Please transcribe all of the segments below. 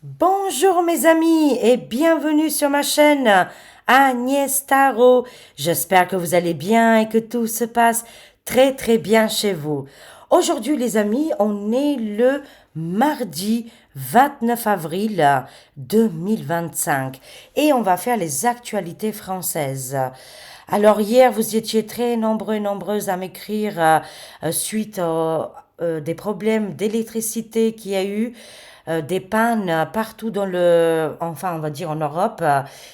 Bonjour mes amis et bienvenue sur ma chaîne Agnès Tarot. J'espère que vous allez bien et que tout se passe très bien chez vous. Aujourd'hui les amis, on est le mardi 29 avril 2025 et on va faire les actualités françaises. Alors hier, vous étiez très nombreux et nombreuses à m'écrire suite des problèmes d'électricité qu'il y a eu, des pannes partout enfin on va dire en Europe.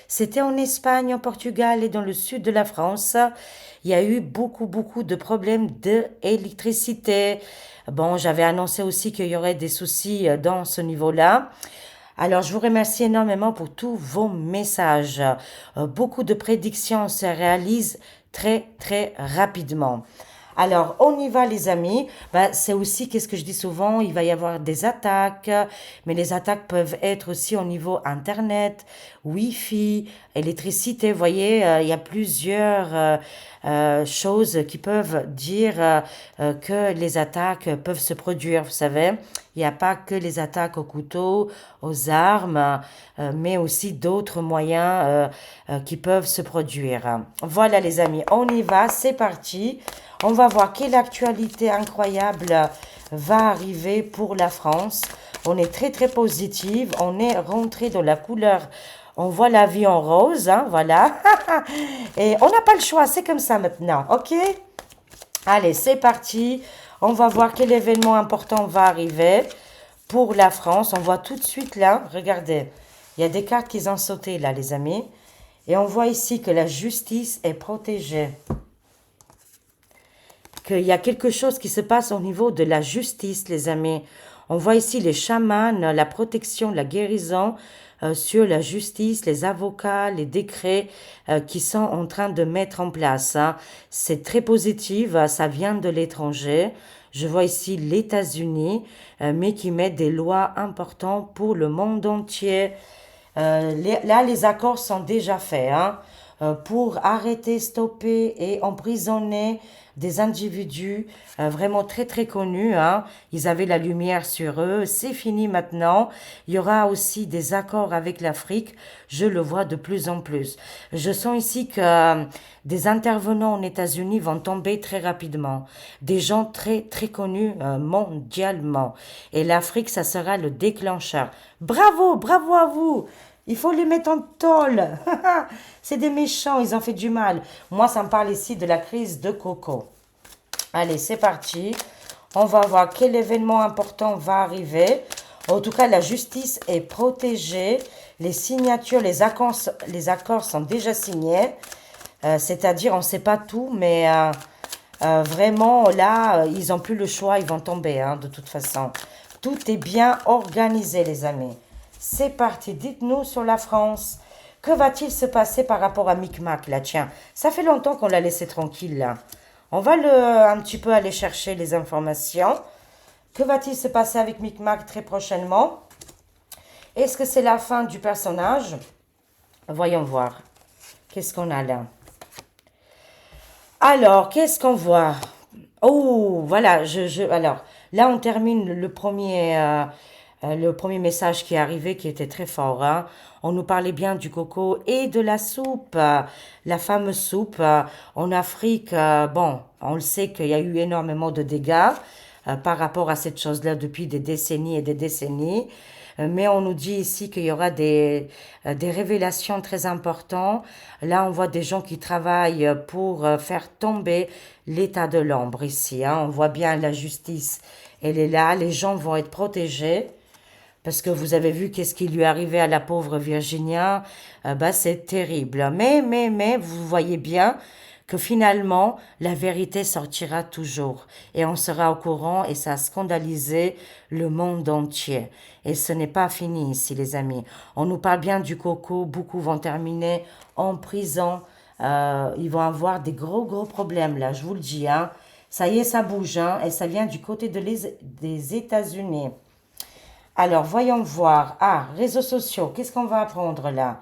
C'était en Espagne, en Portugal et dans le sud de la France. Il y a eu beaucoup de problèmes d'électricité. Bon, j'avais annoncé aussi qu'il y aurait des soucis dans ce niveau-là. Alors, je vous remercie énormément pour tous vos messages. Beaucoup de prédictions se réalisent très rapidement. Alors, on y va les amis. C'est aussi, qu'est-ce que je dis souvent, il va y avoir des attaques, mais les attaques peuvent être aussi au niveau Internet, Wi-Fi, électricité. Vous voyez, il y a plusieurs choses qui peuvent dire que les attaques peuvent se produire. Vous savez, il n'y a pas que les attaques au couteau, aux armes, mais aussi d'autres moyens qui peuvent se produire. Voilà les amis, on y va, c'est parti. On va voir quelle actualité incroyable va arriver pour la France. On est très positive, on est rentré dans la couleur. On voit la vie en rose, hein, voilà. Et on n'a pas le choix, c'est comme ça maintenant, ok? Allez, c'est parti. On va voir quel événement important va arriver pour la France. On voit tout de suite là, regardez, il y a des cartes qui ont sauté là, les amis. Et on voit ici que la justice est protégée. Qu'il y a quelque chose qui se passe au niveau de la justice, les amis. On voit ici les chamans, la protection, la guérison sur la justice, les avocats, les décrets qui sont en train de mettre en place. Hein. C'est très positif, ça vient de l'étranger. Je vois ici les États-Unis, mais qui mettent des lois importantes pour le monde entier. Là, les accords sont déjà faits hein, pour arrêter, stopper et emprisonner des individus vraiment très connus. Hein. Ils avaient la lumière sur eux. C'est fini maintenant. Il y aura aussi des accords avec l'Afrique. Je le vois de plus en plus. Je sens ici que des intervenants aux États-Unis vont tomber très rapidement. Des gens très connus mondialement. Et l'Afrique, ça sera le déclencheur. Bravo à vous. Il faut les mettre en tôle. C'est des méchants, ils ont fait du mal. Moi, ça me parle ici de la crise de coco. Allez, c'est parti. On va voir quel événement important va arriver. En tout cas, la justice est protégée. Les signatures, les accords sont déjà signés. C'est-à-dire, on ne sait pas tout, mais vraiment, là, ils n'ont plus le choix, ils vont tomber, hein, de toute façon. Tout est bien organisé, les amis. C'est parti, dites-nous sur la France. Que va-t-il se passer par rapport à Micmac, là, tiens. Ça fait longtemps qu'on l'a laissé tranquille, là. On va un petit peu aller chercher les informations. Que va-t-il se passer avec Micmac très prochainement? Est-ce que c'est la fin du personnage? Voyons voir. Qu'est-ce qu'on a là? Alors, qu'est-ce qu'on voit? Oh, voilà, alors, là, on termine le premier message qui est arrivé, qui était très fort. Hein. On nous parlait bien du coco et de la soupe, la fameuse soupe. En Afrique, bon, on le sait qu'il y a eu énormément de dégâts par rapport à cette chose-là depuis des décennies et des décennies. Mais on nous dit ici qu'il y aura des révélations très importantes. Là, on voit des gens qui travaillent pour faire tomber l'état de l'ombre ici. Hein. On voit bien la justice, elle est là. Les gens vont être protégés. Parce que vous avez vu qu'est-ce qui lui est arrivé à la pauvre Virginia. C'est terrible. Mais, vous voyez bien que finalement, la vérité sortira toujours. Et on sera au courant et ça a scandalisé le monde entier. Et ce n'est pas fini ici, les amis. On nous parle bien du coco. Beaucoup vont terminer en prison. Ils vont avoir des gros problèmes, là, je vous le dis. Hein. Ça y est, ça bouge. Hein, et ça vient du côté des États-Unis. Alors, voyons voir. Ah, réseaux sociaux, qu'est-ce qu'on va apprendre là?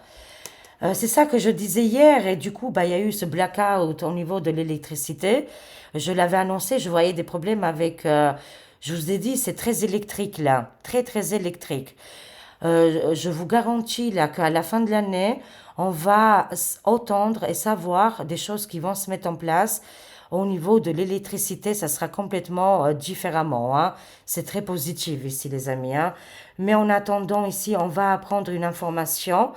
C'est ça que je disais hier et du coup, il y a eu ce blackout au niveau de l'électricité. Je l'avais annoncé, je voyais des problèmes avec... je vous ai dit, c'est très électrique là, très électrique. Je vous garantis là qu'à la fin de l'année, on va entendre et savoir des choses qui vont se mettre en place. Au niveau de l'électricité, ça sera complètement différemment, hein. C'est très positif ici, les amis, hein. Mais en attendant, ici, on va apprendre une information,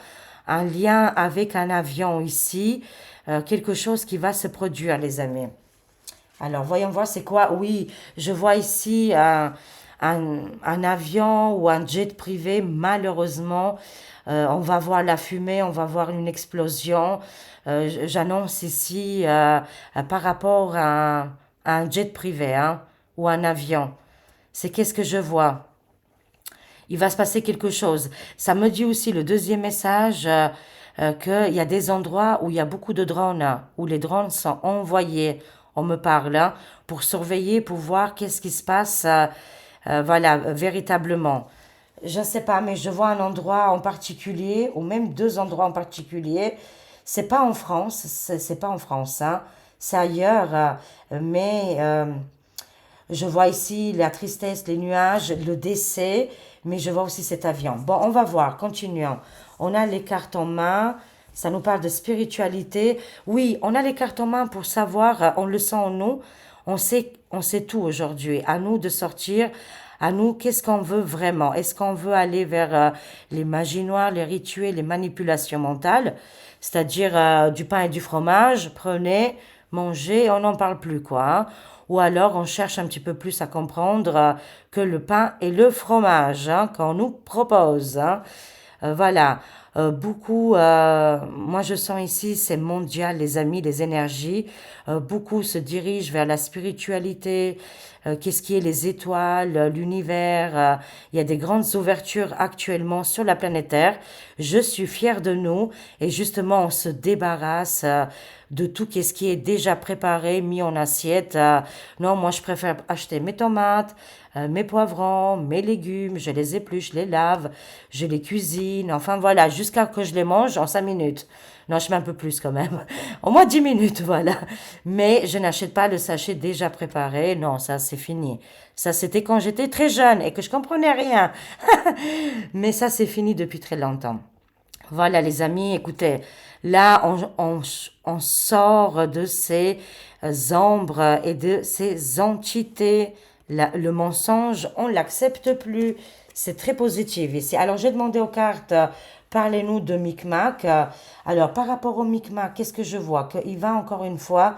un lien avec un avion ici, quelque chose qui va se produire, les amis. Alors, voyons voir, c'est quoi? Oui, je vois ici un avion ou un jet privé. Malheureusement, on va voir la fumée, on va voir une explosion. J'annonce ici par rapport à un jet privé, hein, ou un avion. C'est qu'est-ce que je vois? Il va se passer quelque chose. Ça me dit aussi le deuxième message qu'il y a des endroits où il y a beaucoup de drones, hein, où les drones sont envoyés, on me parle, hein, pour surveiller, pour voir qu'est-ce qui se passe, voilà, véritablement. Je ne sais pas, mais je vois un endroit en particulier, ou même deux endroits en particulier. C'est pas en France, c'est pas en France, hein, c'est ailleurs, mais je vois ici la tristesse, les nuages, le décès, mais je vois aussi cet avion. Bon, on va voir, continuons. On a les cartes en main, ça nous parle de spiritualité. Oui, on a les cartes en main pour savoir, on le sent en nous, on sait tout aujourd'hui. À nous de sortir, à nous, qu'est-ce qu'on veut vraiment? Est-ce qu'on veut aller vers les magies noires, les rituels, les manipulations mentales, c'est-à-dire du pain et du fromage, prenez, mangez, on n'en parle plus, quoi, hein. Ou alors on cherche un petit peu plus à comprendre que le pain et le fromage, hein, qu'on nous propose, hein. Voilà. Beaucoup, moi je sens ici, c'est mondial, les amis, les énergies. Beaucoup se dirigent vers la spiritualité, qu'est-ce qui est les étoiles, l'univers. Il y a des grandes ouvertures actuellement sur la planète Terre. Je suis fière de nous et justement on se débarrasse de tout ce qui est déjà préparé, mis en assiette. Non, moi je préfère acheter mes tomates, mes poivrons, mes légumes, je les épluche, je les lave, je les cuisine, enfin voilà, jusqu'à que je les mange en 5 minutes. Non, je mets un peu plus quand même. Au moins 10 minutes, voilà. Mais je n'achète pas le sachet déjà préparé. Non, ça c'est fini. Ça c'était quand j'étais très jeune et que je comprenais rien. Mais ça c'est fini depuis très longtemps. Voilà les amis, écoutez, là on sort de ces ombres et de ces entités. Le mensonge, on ne l'accepte plus. C'est très positif ici. Alors j'ai demandé aux cartes, parlez-nous de Micmac. Alors par rapport au Micmac, qu'est-ce que je vois? Qu'il va encore une fois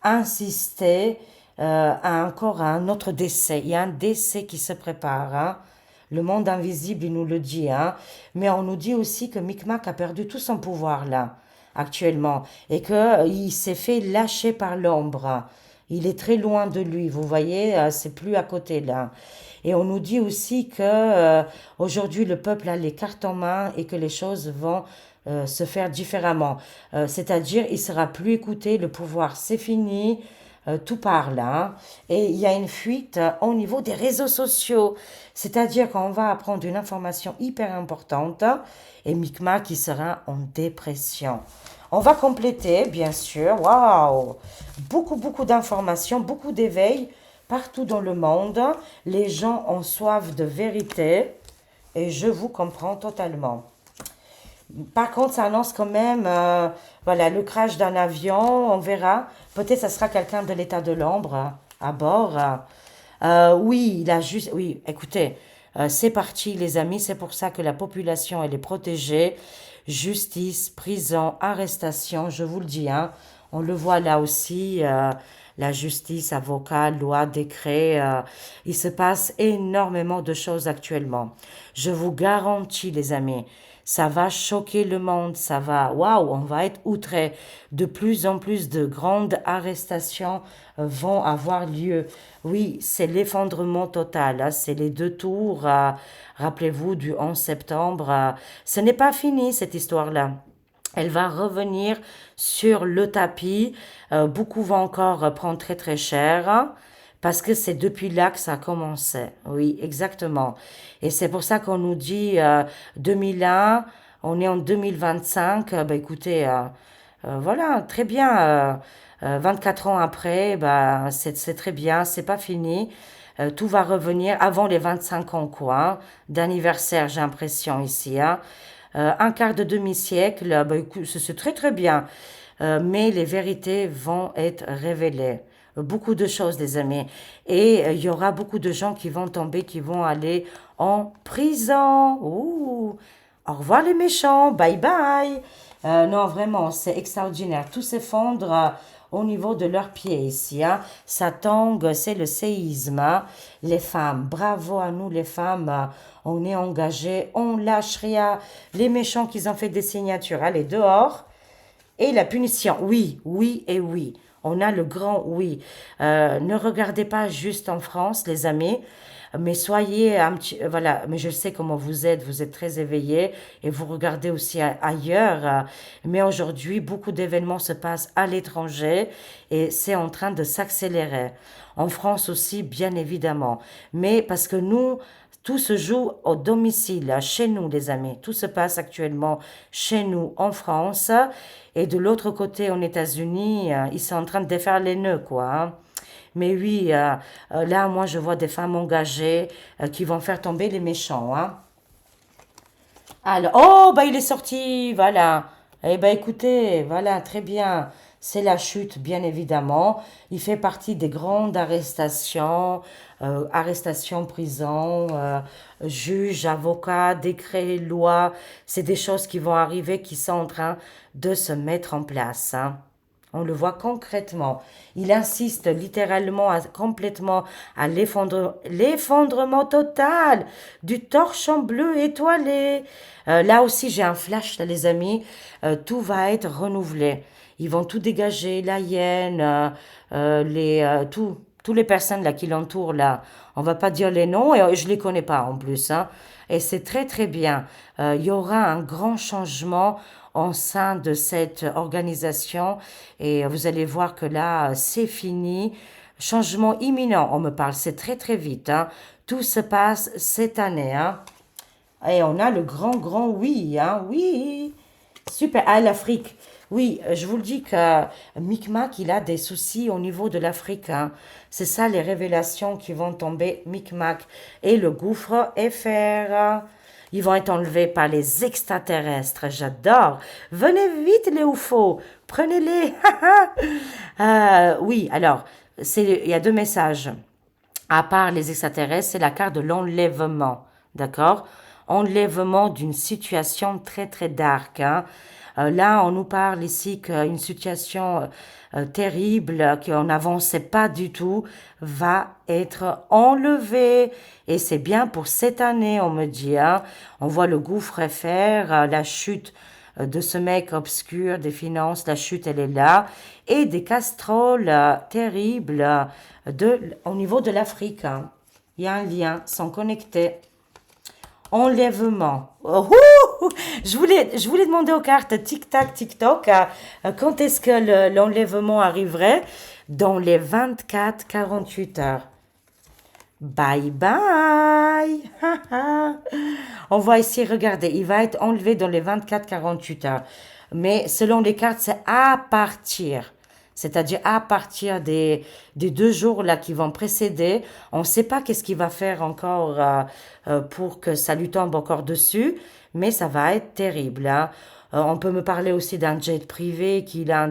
insister encore à un autre décès. Il y a un décès qui se prépare, hein. Le monde invisible, il nous le dit, hein. Mais on nous dit aussi que Micmac a perdu tout son pouvoir là, actuellement, et qu'il s'est fait lâcher par l'ombre. Il est très loin de lui, vous voyez, c'est plus à côté là. Et on nous dit aussi que aujourd'hui le peuple a les cartes en main et que les choses vont se faire différemment. C'est-à-dire, il sera plus écouté, le pouvoir c'est fini, tout part là, hein. Et il y a une fuite au niveau des réseaux sociaux. C'est-à-dire qu'on va apprendre une information hyper importante et Micmac qui sera en dépression. On va compléter, bien sûr. Waouh! Beaucoup, beaucoup d'informations, beaucoup d'éveil partout dans le monde. Les gens ont soif de vérité et je vous comprends totalement. Par contre, ça annonce quand même, voilà, le crash d'un avion, on verra. Peut-être ça sera quelqu'un de l'état de l'ombre à bord. Oui, il a juste, oui, écoutez, c'est parti, les amis. C'est pour ça que la population elle est protégée. Justice, prison, arrestation, je vous le dis, hein. On le voit là aussi. La justice, avocat, loi, décret. Il se passe énormément de choses actuellement. Je vous garantis, les amis, ça va choquer le monde, ça va, waouh, on va être outré. De plus en plus de grandes arrestations vont avoir lieu. Oui, c'est l'effondrement total, hein, c'est les deux tours, rappelez-vous, du 11 septembre. Ce n'est pas fini, cette histoire-là. Elle va revenir sur le tapis. Beaucoup vont encore prendre très très cher, hein, parce que c'est depuis là que ça a commencé. Oui, exactement. Et c'est pour ça qu'on nous dit 2001, on est en 2025. Bah, écoutez, voilà, très bien. 24 ans après, bah, c'est très bien, c'est pas fini. Tout va revenir avant les 25 ans, quoi, hein, d'anniversaire, j'ai l'impression, ici, hein. Un quart de demi-siècle, bah, écoute, c'est très très bien. Mais les vérités vont être révélées. Beaucoup de choses, les amis. Et il y aura beaucoup de gens qui vont tomber, qui vont aller en prison. Ouh. Au revoir les méchants, bye bye. Non, vraiment, c'est extraordinaire. Tout s'effondre au niveau de leurs pieds ici, hein. Ça tangue, c'est le séisme, hein. Les femmes, bravo à nous les femmes. On est engagés, on lâche rien. Les méchants qui ont fait des signatures, allez dehors. Et la punition, oui, oui et oui. On a le grand oui. Ne regardez pas juste en France, les amis, mais soyez un petit, voilà. Mais je sais comment vous êtes très éveillés et vous regardez aussi ailleurs. Mais aujourd'hui, beaucoup d'événements se passent à l'étranger et c'est en train de s'accélérer. En France aussi, bien évidemment. Mais parce que nous, tout se joue au domicile, chez nous, les amis. Tout se passe actuellement chez nous, en France. Et de l'autre côté, en États-Unis, ils sont en train de défaire les nœuds, quoi, hein. Mais oui, là, moi, je vois des femmes engagées qui vont faire tomber les méchants, hein. Alors, oh, bah, il est sorti, voilà. Eh ben, écoutez, voilà, très bien. C'est la chute, bien évidemment. Il fait partie des grandes arrestations, arrestations, prison, juges, avocats, décrets, lois. C'est des choses qui vont arriver, qui sont en train de se mettre en place, hein. On le voit concrètement. Il insiste littéralement complètement à l'effondrement total du torchon bleu étoilé. Là aussi, j'ai un flash, là, les amis. Tout va être renouvelé. Ils vont tout dégager, la hyène, tous les personnes là qui l'entourent là. On va pas dire les noms et je les connais pas en plus, hein. Et c'est très très bien. Il y aura un grand changement au sein de cette organisation et vous allez voir que là, c'est fini. Changement imminent, on me parle, c'est très très vite, hein. Tout se passe cette année, hein. Et on a le grand grand oui, hein, oui. Super. Ah, l'Afrique. Oui, je vous le dis que Micmac, il a des soucis au niveau de l'Afrique, hein. C'est ça les révélations qui vont tomber, Micmac. Et le gouffre FR. Ils vont être enlevés par les extraterrestres. J'adore. Venez vite, les UFO. Prenez-les. Oui, alors, il y a deux messages. À part les extraterrestres, c'est la carte de l'enlèvement. D'accord? Enlèvement d'une situation très très dark, hein. Là, on nous parle ici qu'une situation terrible, qu'on n'avançait pas du tout, va être enlevée. Et c'est bien pour cette année, on me dit, hein. On voit le gouffre faire, la chute de ce mec obscur des finances, la chute, elle est là. Et des casseroles terribles au niveau de l'Afrique, hein. Il y a un lien, sont connectés. Enlèvement. Oh, je voulais demander aux cartes tic-tac, tic-toc, quand est-ce que l'enlèvement arriverait? Dans les 24-48 heures. Bye bye. On va ici regarder. Il va être enlevé dans les 24-48 heures. Mais selon les cartes, c'est à partir. C'est-à-dire à partir des 2 jours là qui vont précéder. On ne sait pas qu'est-ce qu'il va faire encore pour que ça lui tombe encore dessus. Mais ça va être terrible, hein. On peut me parler aussi d'un jet privé qu'il a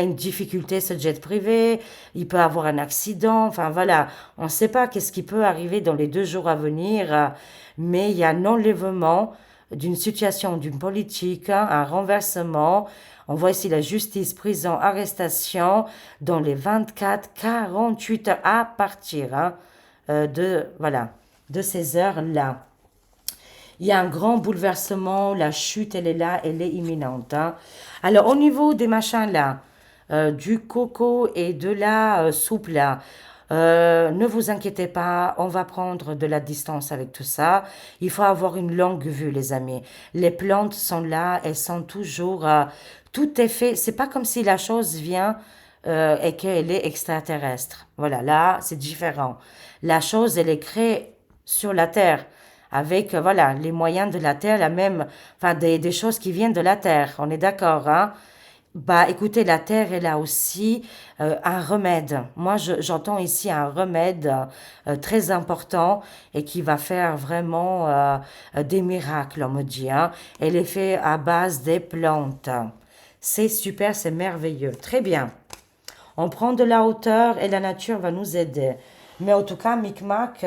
une difficulté, ce jet privé, il peut avoir un accident, enfin voilà, on ne sait pas qu'est-ce qui peut arriver dans les 2 jours à venir, mais il y a un enlèvement d'une situation, d'une politique, hein, un renversement. On voit ici la justice, prison, arrestation dans les 24-48 heures à partir, hein, voilà, de ces heures-là. Il y a un grand bouleversement, la chute, elle est là, elle est imminente, hein. Alors, au niveau des machins là, du coco et de la soupe là, ne vous inquiétez pas, on va prendre de la distance avec tout ça. Il faut avoir une longue vue, les amis. Les plantes sont là, elles sont toujours... tout est fait, c'est pas comme si la chose vient et qu'elle est extraterrestre. Voilà, là, c'est différent. La chose, elle est créée sur la Terre avec voilà les moyens de la terre, la même, enfin des choses qui viennent de la terre. On est d'accord, hein? Bah, écoutez, la terre, elle a aussi un remède. Moi, j'entends ici un remède très important et qui va faire vraiment des miracles, on me dit, hein. Elle est faite à base des plantes. C'est super, c'est merveilleux. Très bien. On prend de la hauteur et la nature va nous aider. Mais en tout cas, Micmac,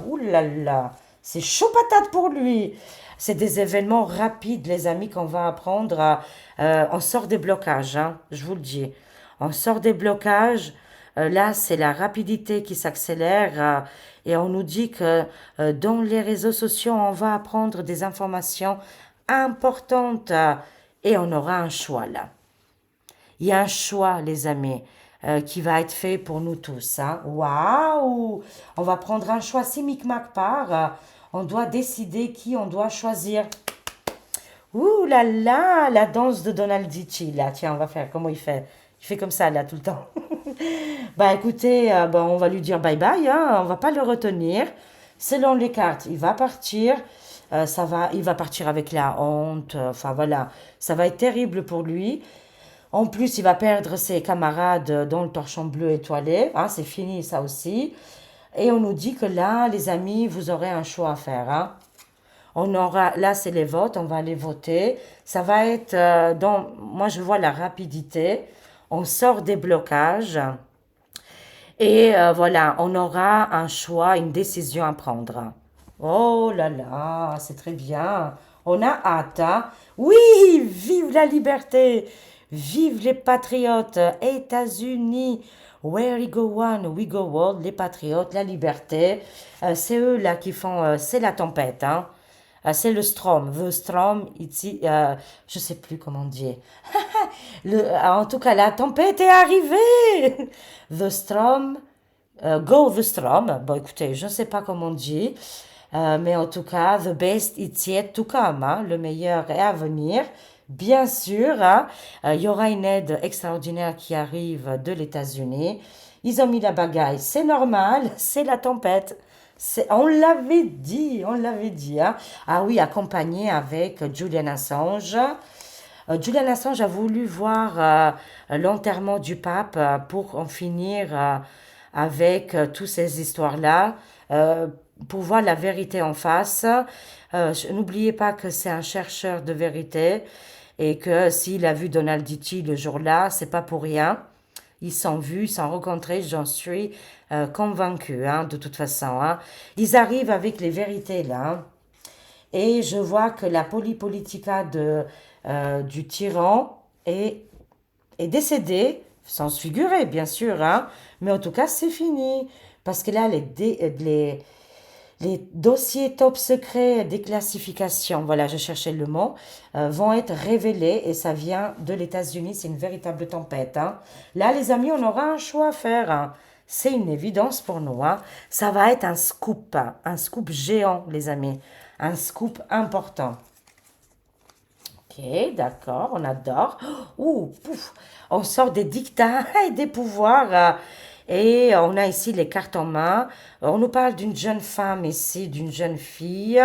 oulala, c'est chaud patate pour lui. C'est des événements rapides, les amis, qu'on va apprendre. On sort des blocages, hein, je vous le dis. On sort des blocages. Là, c'est la rapidité qui s'accélère. Et on nous dit que dans les réseaux sociaux, on va apprendre des informations importantes. Et on aura un choix là. Il y a un choix, les amis, qui va être fait pour nous tous, hein. Waouh! On va prendre un choix. Si Micmac part, on doit décider qui on doit choisir. Ouh là là, la danse de Donaldici, là. Tiens, on va faire. Comment il fait? Il fait comme ça, là, tout le temps. Bah écoutez, bah, on va lui dire bye bye, hein. On va pas le retenir. Selon les cartes, il va partir. Il va partir avec la honte. Enfin voilà, ça va être terrible pour lui. En plus, il va perdre ses camarades dans le torchon bleu étoilé. Hein, c'est fini ça aussi. Et on nous dit que là, les amis, vous aurez un choix à faire, hein. On aura, là, c'est les votes, on va aller voter. Ça va être, moi, je vois la rapidité. On sort des blocages. Et voilà, on aura un choix, une décision à prendre. Oh là là, c'est très bien. On a hâte, hein. Oui, vive la liberté. Vive les patriotes. États-Unis. Where we go one, we go world. Les patriotes, la liberté. C'est eux là qui font, c'est la tempête, hein. C'est le Strom. The Strom, ici, je sais plus comment dire. En tout cas, la tempête est arrivée. The Strom, Go the Strom. Bon, écoutez, je ne sais pas comment on dit. Mais en tout cas, the best it's yet to come, hein. Le meilleur est à venir. Bien sûr, hein. Il y aura une aide extraordinaire qui arrive de l'États-Unis. Ils ont mis la bagaille, c'est normal, c'est la tempête. On l'avait dit, hein. Ah oui, accompagné avec Julian Assange. Julian Assange a voulu voir l'enterrement du pape pour en finir avec toutes ces histoires-là, pour voir la vérité en face. N'oubliez pas que c'est un chercheur de vérité et que s'il a vu Donald Ditti le jour-là, c'est pas pour rien. Ils sont vus, ils sont rencontrés, j'en suis convaincue, hein, de toute façon, hein. Ils arrivent avec les vérités là, hein. Et je vois que la polypolitica du tyran est décédée, sans se figurer, bien sûr, hein. Mais en tout cas, c'est fini. Parce que là, les dossiers top secrets des classifications, voilà, je cherchais le mot, vont être révélés et ça vient de États-Unis. C'est une véritable tempête, hein. Là, les amis, on aura un choix à faire, hein. C'est une évidence pour nous, hein. Ça va être un scoop géant, les amis, un scoop important. Ok, d'accord, on adore. Ouh, pouf, on sort des dictats et des pouvoirs. Et on a ici les cartes en main. On nous parle d'une jeune femme ici, d'une jeune fille.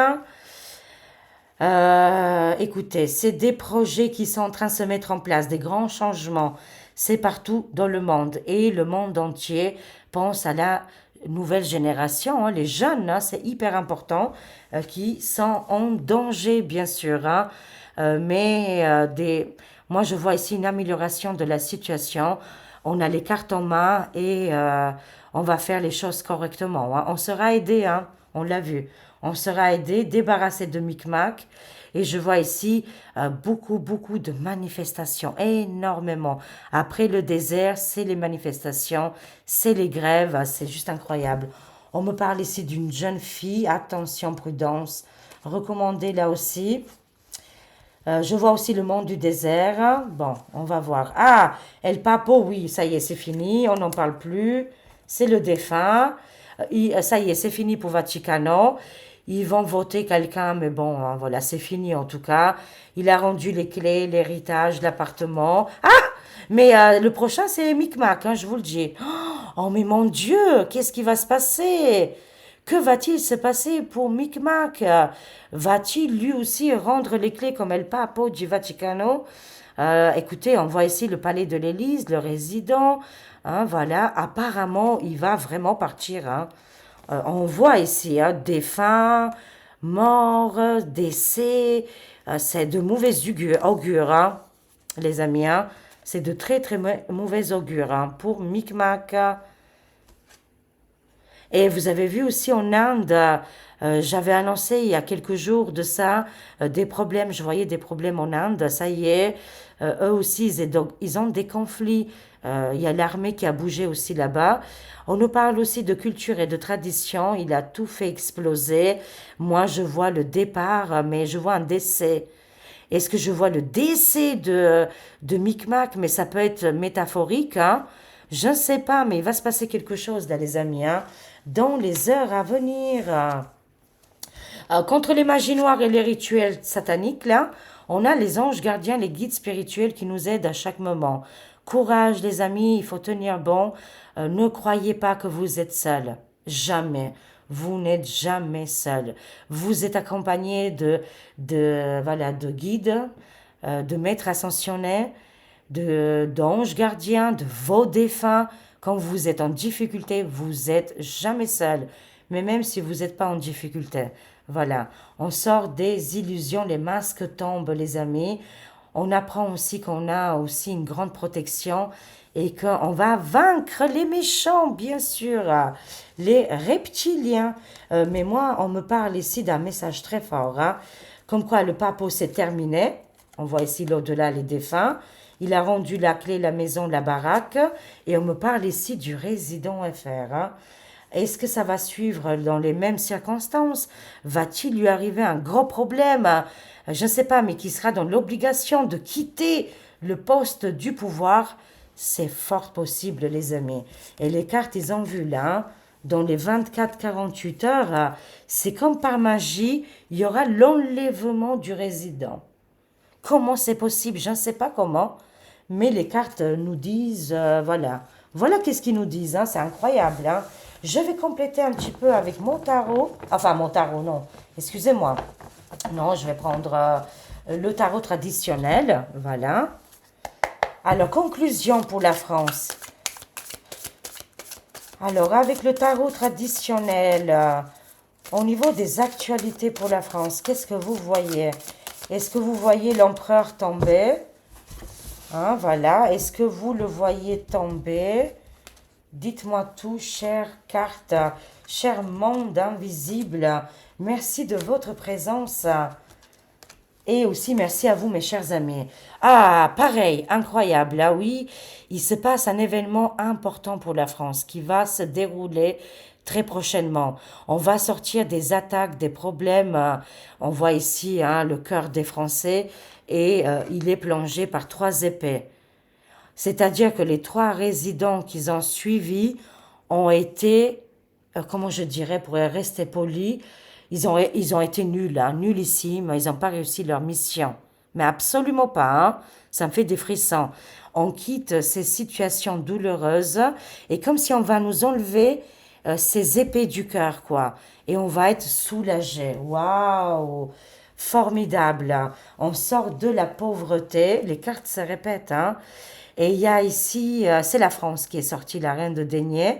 Écoutez, c'est des projets qui sont en train de se mettre en place, des grands changements. C'est partout dans le monde et le monde entier pense à la nouvelle génération, hein, les jeunes, hein, c'est hyper important, qui sont en danger, bien sûr, hein. Mais moi, je vois ici une amélioration de la situation. On a les cartes en main et on va faire les choses correctement, hein. On sera aidé, hein, on l'a vu. On sera aidé, débarrassé de Micmac. Et je vois ici beaucoup, beaucoup de manifestations, énormément. Après le désert, c'est les manifestations, c'est les grèves, c'est juste incroyable. On me parle ici d'une jeune fille, attention, prudence, recommandée là aussi. Je vois aussi le monde du désert. Bon, on va voir. Ah, El Papo, oui, ça y est, c'est fini, on n'en parle plus. C'est le défunt. Ça y est, c'est fini pour Vaticano. Ils vont voter quelqu'un, mais bon, hein, voilà, c'est fini en tout cas. Il a rendu les clés, l'héritage, l'appartement. Ah, mais le prochain, c'est Micmac, hein, je vous le dis. Oh, mais mon Dieu, qu'est-ce qui va se passer? Que va-t-il se passer pour Micmac? Va-t-il lui aussi rendre les clés comme El Papo du Vaticano? Écoutez, on voit ici le palais de l'Élysée, le résident. Hein, voilà, apparemment, il va vraiment partir. Hein. On voit ici défunts, morts, décès. C'est de mauvais augure, hein, les amis. Hein. C'est de très très mauvais augure hein, pour Micmac. Et vous avez vu aussi en Inde, j'avais annoncé il y a quelques jours de ça, des problèmes, je voyais des problèmes en Inde, ça y est, eux aussi, ils ont des conflits. Il y a l'armée qui a bougé aussi là-bas. On nous parle aussi de culture et de tradition, il a tout fait exploser. Moi, je vois le départ, mais je vois un décès. Est-ce que je vois le décès de Micmac, mais ça peut être métaphorique, hein? Je ne sais pas, mais il va se passer quelque chose, là, les amis, hein, dans les heures à venir. Contre les magies noires et les rituels sataniques, là, on a les anges gardiens, les guides spirituels qui nous aident à chaque moment. Courage, les amis, il faut tenir bon. Ne croyez pas que vous êtes seul. Jamais. Vous n'êtes jamais seul. Vous êtes accompagné voilà, de guides, de maîtres ascensionnés, d'anges gardiens, de vos défunts. Quand vous êtes en difficulté, vous êtes jamais seul. Mais même si vous n'êtes pas en difficulté, voilà. On sort des illusions, les masques tombent, les amis. On apprend aussi qu'on a aussi une grande protection et qu'on va vaincre les méchants, bien sûr, les reptiliens. Mais moi, on me parle ici d'un message très fort, hein, comme quoi le papo s'est terminé. On voit ici l'au-delà les défunts. Il a rendu la clé, la maison, la baraque. Et on me parle ici du résident FR. Hein. Est-ce que ça va suivre dans les mêmes circonstances? Va-t-il lui arriver un gros problème? Je ne sais pas, mais qui sera dans l'obligation de quitter le poste du pouvoir? C'est fort possible, les amis. Et les cartes, ils ont vu là, hein, dans les 24-48 heures, c'est comme par magie, il y aura l'enlèvement du résident. Comment c'est possible? Je ne sais pas comment, mais les cartes nous disent, voilà. Voilà qu'est-ce qu'ils nous disent, hein, c'est incroyable. Hein. Je vais compléter un petit peu avec mon tarot. Enfin, mon tarot, non, excusez-moi. Non, je vais prendre le tarot traditionnel, voilà. Alors, conclusion pour la France. Alors, avec le tarot traditionnel, au niveau des actualités pour la France, qu'est-ce que vous voyez? Est-ce que vous voyez l'empereur tomber? Hein, voilà. Est-ce que vous le voyez tomber? Dites-moi tout, chère carte, cher monde invisible. Merci de votre présence. Et aussi merci à vous, mes chers amis. Ah, pareil, incroyable. Ah oui, il se passe un événement important pour la France qui va se dérouler très prochainement. On va sortir des attaques, des problèmes. On voit ici hein, le cœur des Français et il est plongé par 3 épées. C'est-à-dire que les 3 résidents qu'ils ont suivis ont été, comment je dirais, pour rester poli, ils ont été nuls, hein, nullissimes, ils n'ont pas réussi leur mission. Mais absolument pas, hein. Ça me fait des frissons. On quitte ces situations douloureuses et comme si on va nous enlever ces épées du cœur, quoi. Et on va être soulagé. Waouh! Formidable. On sort de la pauvreté. Les cartes se répètent, hein. Et il y a ici, c'est la France qui est sortie, la reine de denier.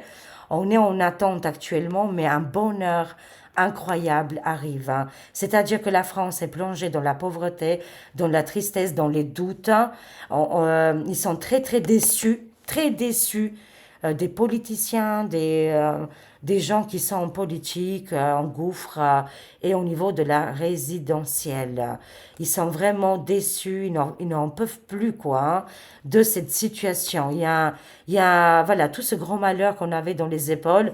On est en attente actuellement, mais un bonheur incroyable arrive. Hein. C'est-à-dire que la France est plongée dans la pauvreté, dans la tristesse, dans les doutes. Ils sont très déçus des politiciens, des gens qui sont en politique, en gouffre et au niveau de la résidentielle. Ils sont vraiment déçus, ils n'en peuvent plus quoi, hein, de cette situation. Il y a voilà, tout ce grand malheur qu'on avait dans les épaules.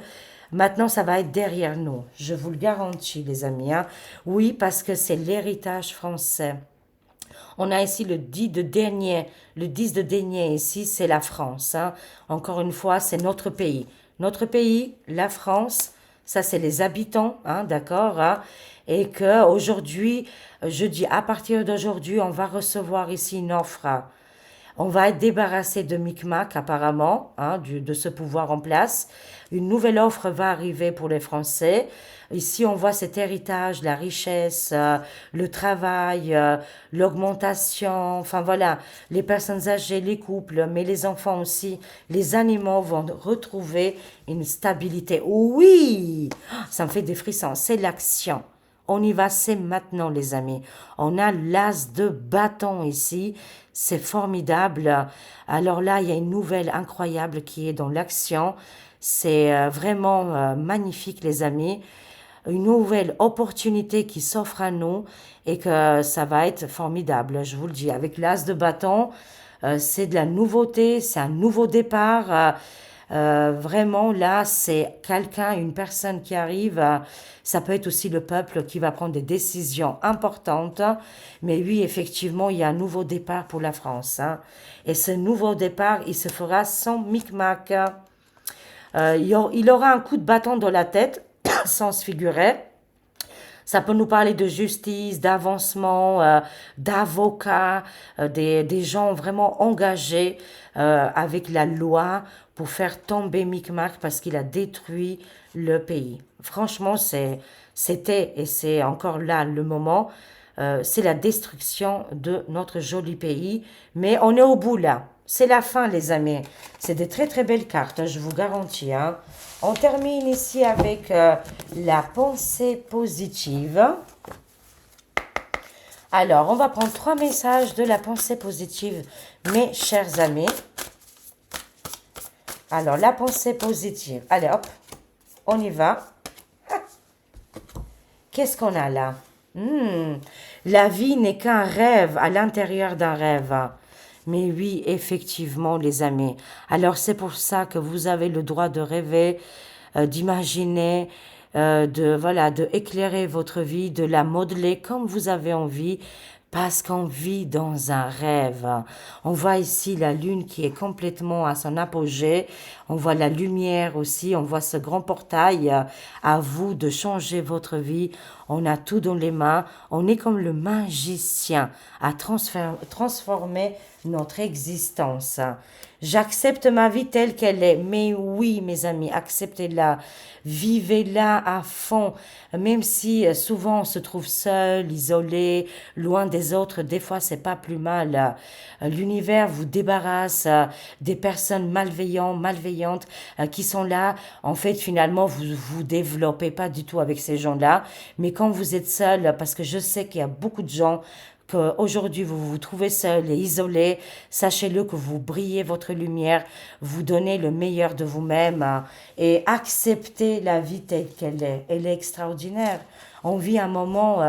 Maintenant, ça va être derrière nous. Je vous le garantis, les amis. Hein. Oui, parce que c'est l'héritage français. On a ici le 10 de denier. Le 10 de denier ici, c'est la France. Hein. Encore une fois, c'est notre pays. Notre pays, la France, ça c'est les habitants, hein, d'accord hein, et qu'aujourd'hui, je dis à partir d'aujourd'hui, on va recevoir ici une offre On va être débarrassé de Micmac apparemment, hein, de ce pouvoir en place. Une nouvelle offre va arriver pour les Français. Ici, on voit cet héritage, la richesse, le travail, l'augmentation, enfin voilà, les personnes âgées, les couples, mais les enfants aussi, les animaux vont retrouver une stabilité. Oui, ça me fait des frissons, c'est l'action. On y va, c'est maintenant, les amis. On a l'as de bâton ici. C'est formidable. Alors là, il y a une nouvelle incroyable qui est dans l'action. C'est vraiment magnifique, les amis. Une nouvelle opportunité qui s'offre à nous et que ça va être formidable, je vous le dis. Avec l'as de bâton, c'est de la nouveauté, c'est un nouveau départ. Vraiment, là, c'est quelqu'un, une personne qui arrive. Ça peut être aussi le peuple qui va prendre des décisions importantes. Mais oui, effectivement, il y a un nouveau départ pour la France, hein. Et ce nouveau départ, il se fera sans micmac. Il aura un coup de bâton dans la tête, sans se figurer. Ça peut nous parler de justice, d'avancement, d'avocats, des gens vraiment engagés avec la loi pour faire tomber Micmac parce qu'il a détruit le pays. Franchement, c'était et c'est encore là le moment. C'est la destruction de notre joli pays. Mais on est au bout là. C'est la fin, les amis. C'est des très très belles cartes, hein, je vous garantis, hein. On termine ici avec la pensée positive. Alors, on va prendre 3 messages de la pensée positive, mes chers amis. Alors, la pensée positive. Allez, hop, on y va. Qu'est-ce qu'on a là? La vie n'est qu'un rêve à l'intérieur d'un rêve. Mais oui, effectivement, les amis. Alors, c'est pour ça que vous avez le droit de rêver, d'imaginer, de éclairer votre vie, de la modeler comme vous avez envie, parce qu'on vit dans un rêve. On voit ici la lune qui est complètement à son apogée. On voit la lumière aussi. On voit ce grand portail. À vous de changer votre vie. On a tout dans les mains. On est comme le magicien à transformer notre existence. J'accepte ma vie telle qu'elle est. Mais oui, mes amis, acceptez-la. Vivez-la à fond. Même si souvent on se trouve seul, isolé, loin des autres, des fois c'est pas plus mal. L'univers vous débarrasse des personnes malveillantes qui sont là. En fait, finalement, vous vous développez pas du tout avec ces gens-là. Mais quand vous êtes seul, parce que je sais qu'il y a beaucoup de gens qu'aujourd'hui vous vous trouvez seul et isolé, sachez-le que vous brillez votre lumière, vous donnez le meilleur de vous-même et acceptez la vie telle qu'elle est. Elle est extraordinaire. On vit un moment,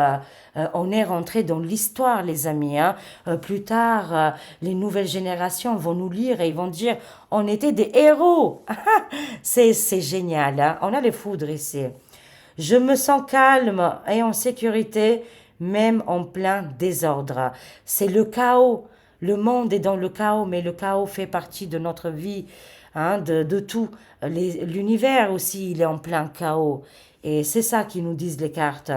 on est rentré dans l'histoire, les amis, hein. Plus tard, les nouvelles générations vont nous lire et ils vont dire, on était des héros. C'est génial, hein. On a les foudres ici. Je me sens calme et en sécurité, même en plein désordre. C'est le chaos. Le monde est dans le chaos, mais le chaos fait partie de notre vie, hein, de tout. L'univers aussi, il est en plein chaos. Et c'est ça qui nous disent les cartes.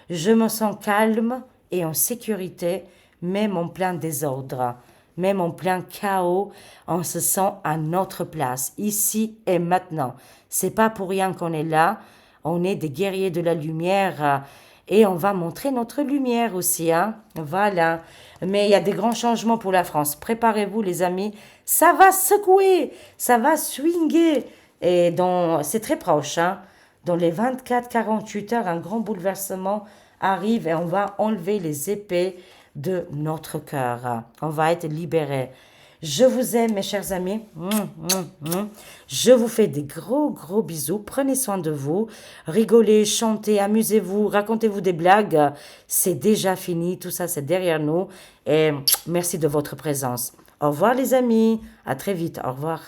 Je me sens calme et en sécurité, même en plein désordre. Même en plein chaos, on se sent à notre place, ici et maintenant. C'est pas pour rien qu'on est là. On est des guerriers de la lumière et on va montrer notre lumière aussi, hein. Voilà. Mais il y a des grands changements pour la France. Préparez-vous, les amis. Ça va secouer, ça va swinguer. Et c'est très proche, hein. Dans les 24-48 heures, un grand bouleversement arrive et on va enlever les épées de notre cœur. On va être libérés. Je vous aime, mes chers amis. Je vous fais des gros, gros bisous. Prenez soin de vous. Rigolez, chantez, amusez-vous, racontez-vous des blagues. C'est déjà fini. Tout ça, c'est derrière nous. Et merci de votre présence. Au revoir, les amis. À très vite. Au revoir.